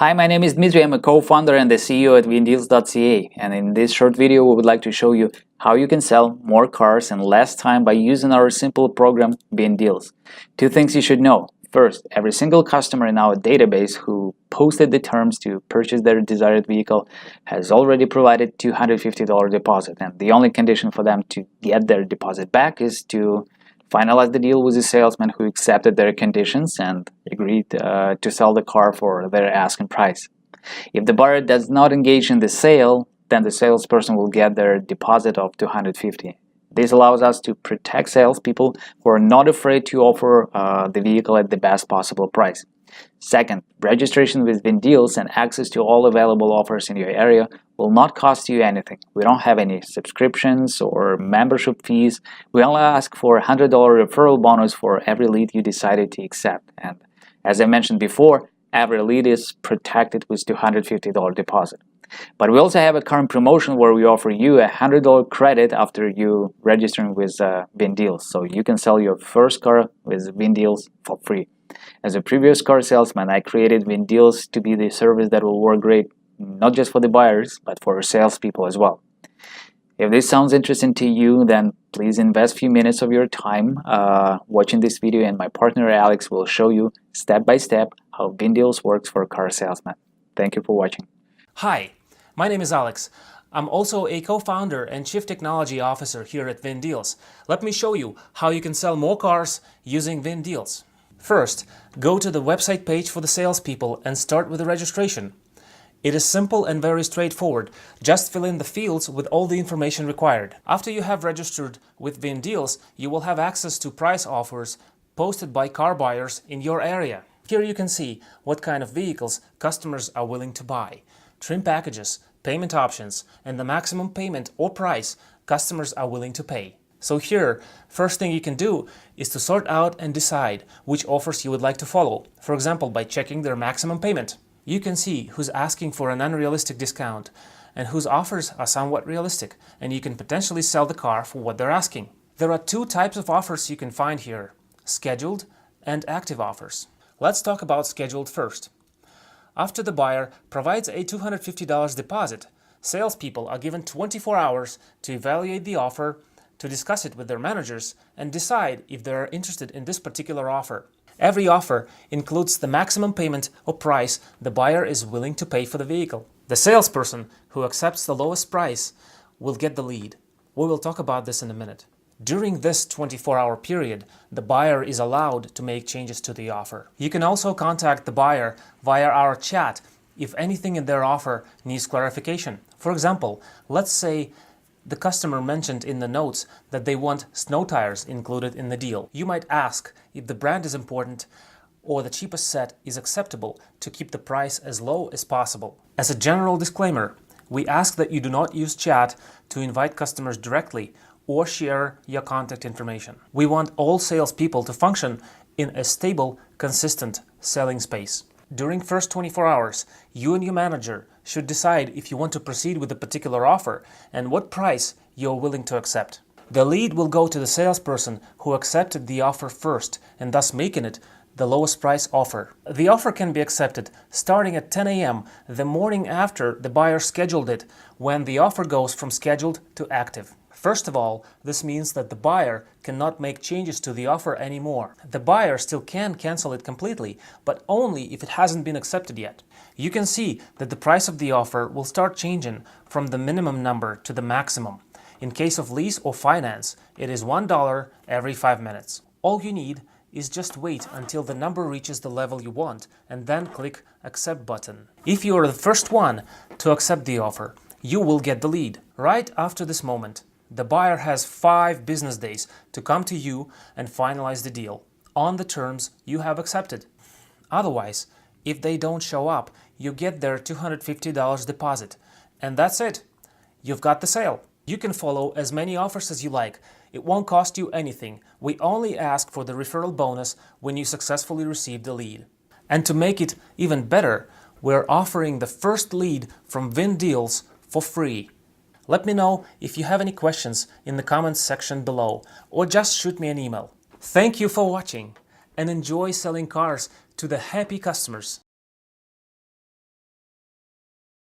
Hi, my name is Dmitry. I'm a co-founder and the CEO at VinDeals.ca, and in this short video we would like to show you how you can sell more cars in less time by using our simple program VinDeals. Two things you should know. First, every single customer in our database who posted the terms to purchase their desired vehicle has already provided $250 deposit, and the only condition for them to get their deposit back is to finalized the deal with the salesman who accepted their conditions and agreed to sell the car for their asking price. If the buyer does not engage in the sale, then the salesperson will get their deposit of $250. This allows us to protect salespeople who are not afraid to offer the vehicle at the best possible price. Second, registration with VinDeals and access to all available offers in your area will not cost you anything. We don't have any subscriptions or membership fees. We only ask for a $100 referral bonus for every lead you decided to accept. And as I mentioned before, every lead is protected with $250 deposit. But we also have a current promotion where we offer you a $100 credit after you registering with VinDeals. So you can sell your first car with VinDeals for free. As a previous car salesman, I created VinDeals to be the service that will work great not just for the buyers, but for salespeople as well. If this sounds interesting to you, then please invest a few minutes of your time watching this video, and my partner Alex will show you step by step how VinDeals works for car salesmen. Thank you for watching. Hi, my name is Alex. I'm also a co-founder and Chief Technology Officer here at VinDeals. Let me show you how you can sell more cars using VinDeals. First, go to the website page for the salespeople and start with the registration. It is simple and very straightforward. Just fill in the fields with all the information required. After you have registered with VinDeals, you will have access to price offers posted by car buyers in your area. Here you can see what kind of vehicles customers are willing to buy, trim packages, payment options, and the maximum payment or price customers are willing to pay. So here, first thing you can do is to sort out and decide which offers you would like to follow, for example, by checking their maximum payment. You can see who's asking for an unrealistic discount and whose offers are somewhat realistic, and you can potentially sell the car for what they're asking. There are two types of offers you can find here: scheduled and active offers. Let's talk about scheduled first. After the buyer provides a $250 deposit, salespeople are given 24 hours to evaluate the offer, to discuss it with their managers, and decide if they are interested in this particular offer. Every offer includes the maximum payment or price the buyer is willing to pay for the vehicle. The salesperson who accepts the lowest price will get the lead. We will talk about this in a minute. During this 24-hour period, the buyer is allowed to make changes to the offer. You can also contact the buyer via our chat if anything in their offer needs clarification. For example, let's say the customer mentioned in the notes that they want snow tires included in the deal. You might ask if the brand is important or the cheapest set is acceptable to keep the price as low as possible. As a general disclaimer, we ask that you do not use chat to invite customers directly or share your contact information. We want all salespeople to function in a stable, consistent selling space. During first 24 hours, you and your manager should decide if you want to proceed with a particular offer and what price you're willing to accept. The lead will go to the salesperson who accepted the offer first and thus making it the lowest price offer. The offer can be accepted starting at 10 a.m. the morning after the buyer scheduled it, when the offer goes from scheduled to active. First of all, this means that the buyer cannot make changes to the offer anymore. The buyer still can cancel it completely, but only if it hasn't been accepted yet. You can see that the price of the offer will start changing from the minimum number to the maximum. In case of lease or finance, it is $1 every 5 minutes. All you need is just wait until the number reaches the level you want and then click Accept button. If you are the first one to accept the offer, you will get the lead. Right after this moment, the buyer has 5 business days to come to you and finalize the deal on the terms you have accepted. Otherwise, if they don't show up, you get their $250 deposit, and that's it. You've got the sale. You can follow as many offers as you like. It won't cost you anything. We only ask for the referral bonus when you successfully receive the lead. And to make it even better, we're offering the first lead from VinDeals for free. Let me know if you have any questions in the comments section below, or just shoot me an email. Thank you for watching, and enjoy selling cars to the happy customers.